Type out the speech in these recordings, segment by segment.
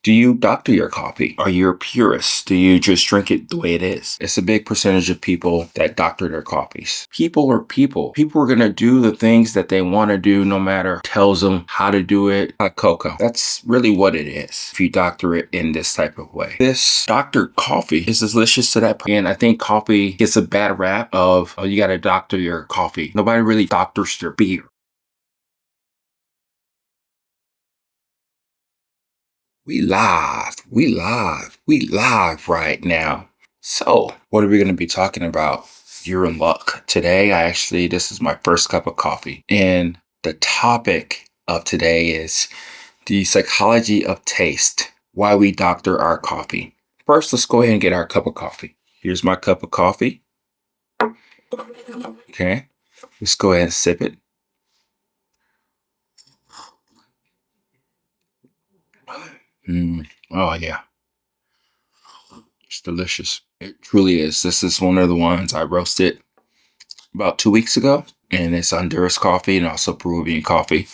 Do you doctor your coffee? Are you a purist? Do you just drink it the way it is? It's a big percentage of people that doctor their coffees. People are people. People are going to do the things that they want to do no matter who tells them how to do it. Like cocoa. That's really what it is if you doctor it in this type of way. This doctored coffee is delicious to that point. And I think coffee gets a bad rap of, oh, you got to doctor your coffee. Nobody really doctors their beer. We live right now. So, what are we going to be talking about? You're in luck. Today, this is my first cup of coffee. And the topic of today is the psychology of taste, why we doctor our coffee. First, let's go ahead and get our cup of coffee. Here's my cup of coffee. Okay, let's go ahead and sip it. Oh, yeah. It's delicious. It truly is. This is one of the ones I roasted about 2 weeks ago, and it's Honduras coffee and also Peruvian coffee.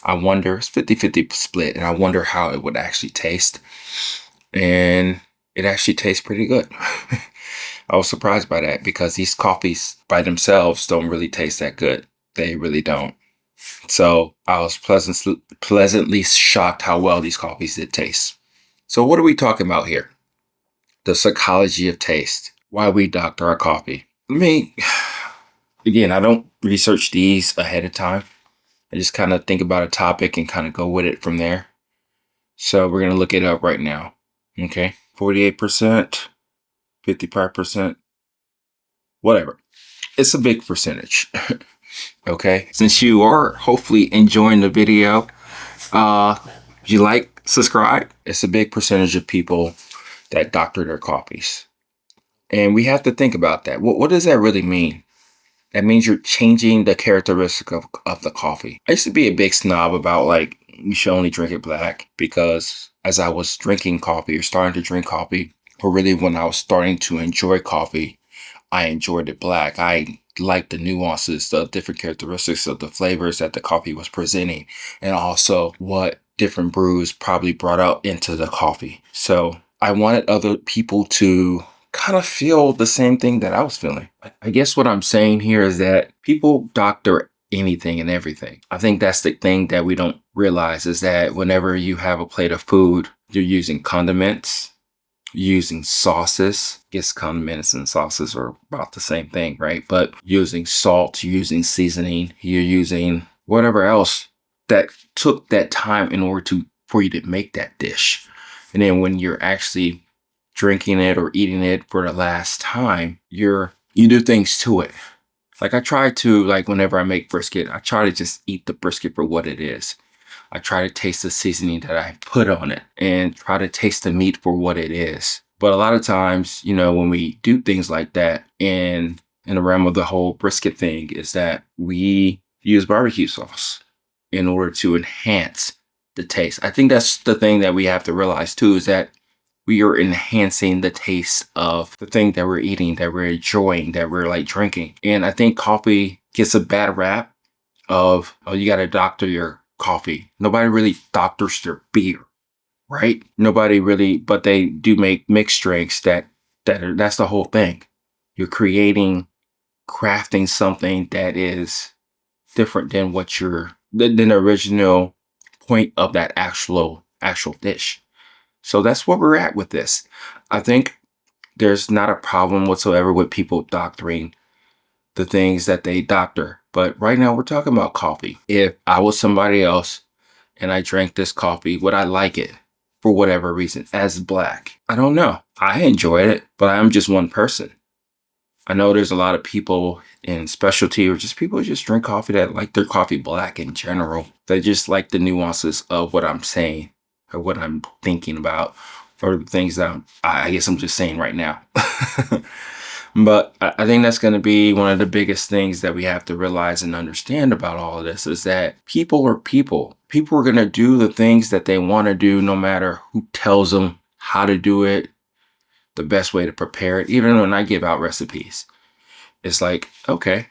I wonder, it's 50-50 split, and I wonder how it would actually taste. And it actually tastes pretty good. I was surprised by that because these coffees by themselves don't really taste that good. They really don't. So I was pleasantly shocked how well these coffees did taste. So what are we talking about here? The psychology of taste. Why we doctor our coffee. Again, I don't research these ahead of time. I just kind of think about a topic and kind of go with it from there. So we're going to look it up right now. Okay. 48%, 55%, whatever. It's a big percentage. Okay. Since you are hopefully enjoying the video, if you like, subscribe. It's a big percentage of people that doctor their coffees. And we have to think about that. What does that really mean? That means you're changing the characteristic of the coffee. I used to be a big snob about like, you should only drink it black because as I was drinking coffee or starting to drink coffee, or really when I was starting to enjoy coffee, I enjoyed it black. I liked the nuances, the different characteristics of the flavors that the coffee was presenting, and also what different brews probably brought out into the coffee. So I wanted other people to kind of feel the same thing that I was feeling. I guess what I'm saying here is that people doctor anything and everything. I think that's the thing that we don't realize is that whenever you have a plate of food, you're using condiments, using sauces. I guess condiments and sauces are about the same thing, right? But using salt, using seasoning, you're using whatever else that took that time in order for you to make that dish. And then when you're actually drinking it or eating it for the last time, you do things to it. Like I try to, like whenever I make brisket, I try to just eat the brisket for what it is. I try to taste the seasoning that I put on it and try to taste the meat for what it is. But a lot of times, when we do things like that in the realm of the whole brisket thing is that we use barbecue sauce in order to enhance the taste. I think that's the thing that we have to realize too, is that we are enhancing the taste of the thing that we're eating, that we're enjoying, that we're like drinking. And I think coffee gets a bad rap of, oh, you got to doctor your coffee. Nobody really doctors their beer, right? Nobody really, but they do make mixed drinks that's the whole thing. You're crafting something that is different than than the original point of that actual dish. So that's where we're at with this. I think there's not a problem whatsoever with people doctoring the things that they doctor. But right now we're talking about coffee. If I was somebody else and I drank this coffee, would I like it for whatever reason as black? I don't know. I enjoyed it, but I'm just one person. I know there's a lot of people in specialty or just people who just drink coffee that like their coffee black in general. They just like the nuances of what I'm saying or what I'm thinking about or the things that I guess I'm just saying right now. But I think that's going to be one of the biggest things that we have to realize and understand about all of this is that people are people. People are going to do the things that they want to do no matter who tells them how to do it, the best way to prepare it. Even when I give out recipes, it's like, okay,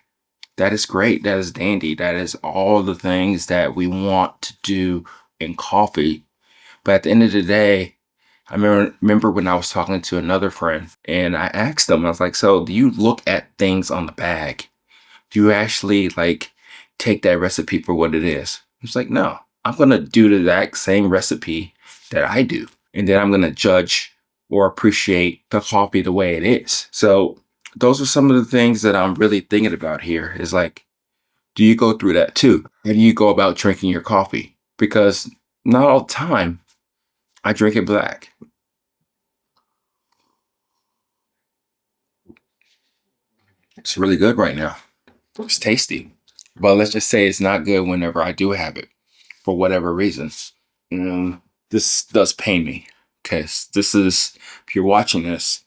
that is great. That is dandy. That is all the things that we want to do in coffee. But at the end of the day, I remember when I was talking to another friend and I asked them, I was like, so do you look at things on the bag? Do you actually like take that recipe for what it is? It's like, no, I'm going to do the exact same recipe that I do. And then I'm going to judge or appreciate the coffee the way it is. So those are some of the things that I'm really thinking about here is like, do you go through that too? How do you go about drinking your coffee? Because not all the time I drink it black. It's really good right now. It's tasty. But let's just say it's not good whenever I do have it for whatever reason. Mm, this does pain me because this is, if you're watching this,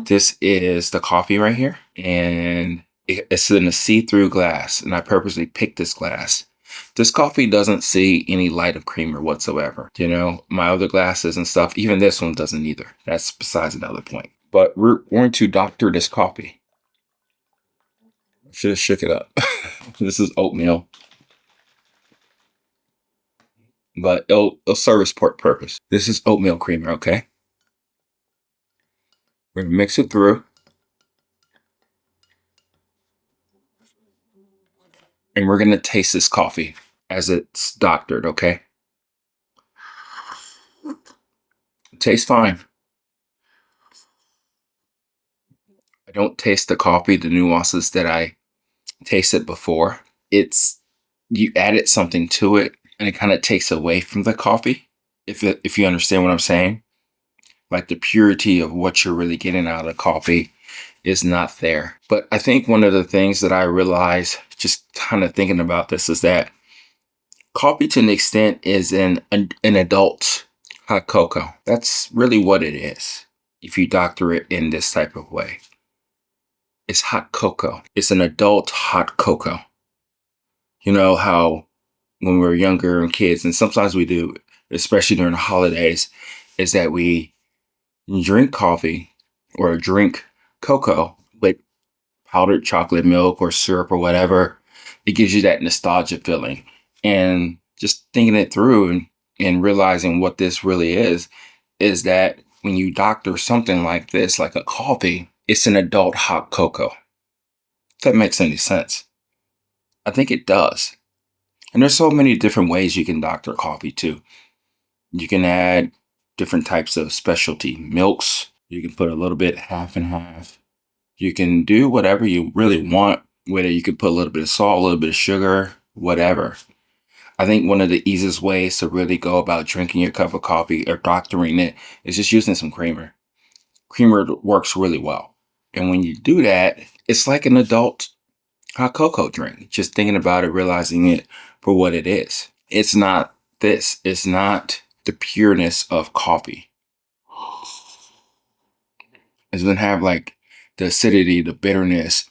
this is the coffee right here. And it's in a see-through glass. And I purposely picked this glass. This coffee doesn't see any light of creamer whatsoever. You know, my other glasses and stuff, even this one doesn't either. That's besides another point. But we're going to doctor this coffee. Should have shook it up. This is oatmeal, but it'll serve its purpose. This is oatmeal creamer, okay? We're gonna mix it through. And we're gonna taste this coffee as it's doctored, okay? It tastes fine. I don't taste the coffee, the nuances that I tasted before. It's you added something to it and it kind of takes away from the coffee. If you understand what I'm saying. Like the purity of what you're really getting out of coffee is not there. But I think one of the things that I realize just kind of thinking about this is that coffee to an extent is an adult hot cocoa. That's really what it is if you doctor it in this type of way. It's hot cocoa. It's an adult hot cocoa. You know how when we were younger and kids, and sometimes we do, especially during the holidays, is that we drink coffee or drink cocoa with powdered chocolate milk or syrup or whatever. It gives you that nostalgia feeling. And just thinking it through and realizing what this really is that when you doctor something like this, like a coffee, it's an adult hot cocoa. If that makes any sense. I think it does. And there's so many different ways you can doctor coffee too. You can add different types of specialty milks. You can put a little bit half and half. You can do whatever you really want with it. You can put a little bit of salt, a little bit of sugar, whatever. I think one of the easiest ways to really go about drinking your cup of coffee or doctoring it is just using some creamer. Creamer works really well. And when you do that, it's like an adult hot cocoa drink. Just thinking about it, realizing it for what it is. It's not this. It's not the pureness of coffee. It doesn't have like the acidity, the bitterness,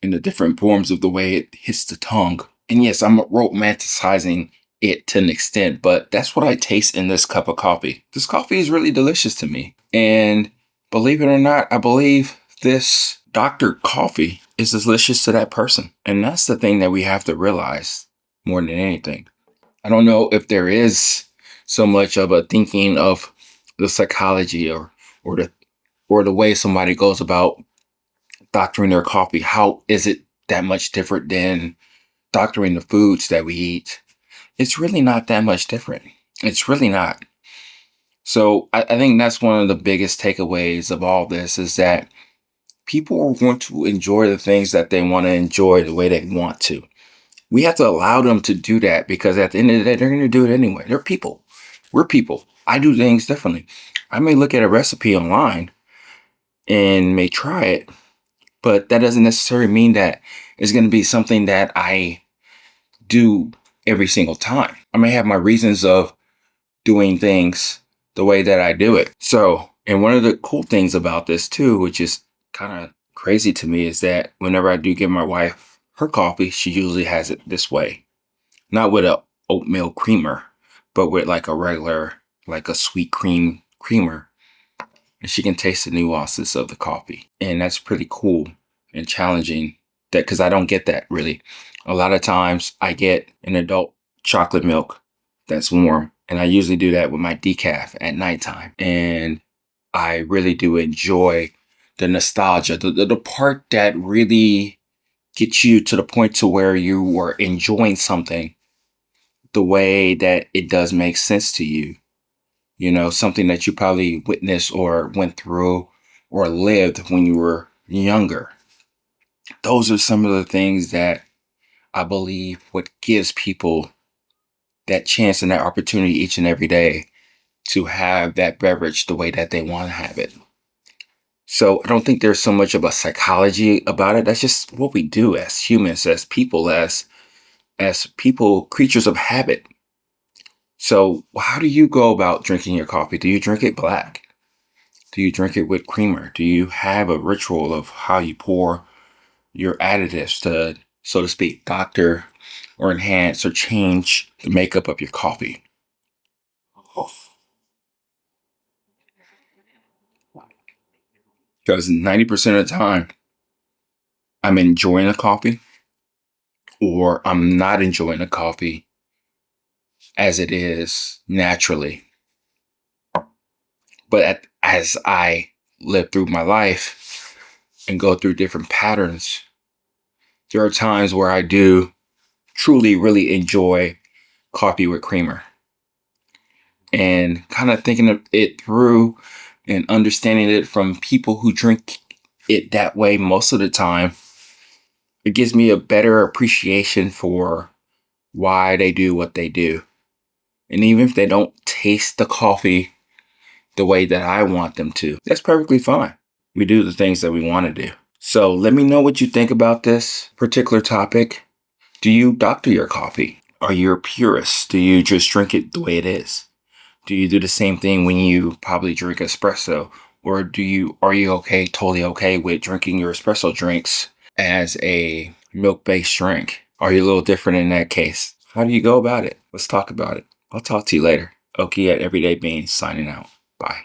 and the different forms of the way it hits the tongue. And yes, I'm romanticizing it to an extent, but that's what I taste in this cup of coffee. This coffee is really delicious to me. And believe it or not, I believe this doctored coffee is delicious to that person. And that's the thing that we have to realize more than anything. I don't know if there is so much of a thinking of the psychology or the or the way somebody goes about doctoring their coffee. How is it that much different than doctoring the foods that we eat? It's really not that much different. It's really not. So I think that's one of the biggest takeaways of all this is that people are going to enjoy the things that they want to enjoy the way they want to. We have to allow them to do that because at the end of the day, they're going to do it anyway. They're people. We're people. I do things differently. I may look at a recipe online and may try it, but that doesn't necessarily mean that it's going to be something that I do every single time. I may have my reasons of doing things the way that I do it. So, and one of the cool things about this too, which is kind of crazy to me, is that whenever I do give my wife her coffee, she usually has it this way. Not with a oatmeal creamer, but with like a regular, like a sweet cream creamer. And she can taste the nuances of the coffee. And that's pretty cool and challenging that because I don't get that really. A lot of times I get an adult chocolate milk that's warm And I usually do that with my decaf at nighttime. And I really do enjoy the nostalgia, the part that really gets you to the point to where you are enjoying something the way that it does make sense to you. You know, something that you probably witnessed or went through or lived when you were younger. Those are some of the things that I believe what gives people that chance and that opportunity each and every day to have that beverage the way that they want to have it. So I don't think there's so much of a psychology about it. That's just what we do as humans, as people, creatures of habit. So how do you go about drinking your coffee? Do you drink it black? Do you drink it with creamer? Do you have a ritual of how you pour your additives to, so to speak, doctor or enhance or change the makeup of your coffee? Because 90% of the time, I'm enjoying the coffee or I'm not enjoying the coffee as it is naturally. But as I live through my life and go through different patterns, there are times where I do truly, really enjoy coffee with creamer. And kind of thinking of it through and understanding it from people who drink it that way most of the time, it gives me a better appreciation for why they do what they do. And even if they don't taste the coffee the way that I want them to, that's perfectly fine. We do the things that we want to do. So let me know what you think about this particular topic. Do you doctor your coffee? Are you a purist? Do you just drink it the way it is? Do you do the same thing when you probably drink espresso? Or are you okay, totally okay with drinking your espresso drinks as a milk-based drink? Are you a little different in that case? How do you go about it? Let's talk about it. I'll talk to you later. Oki at Everyday Beans signing out. Bye.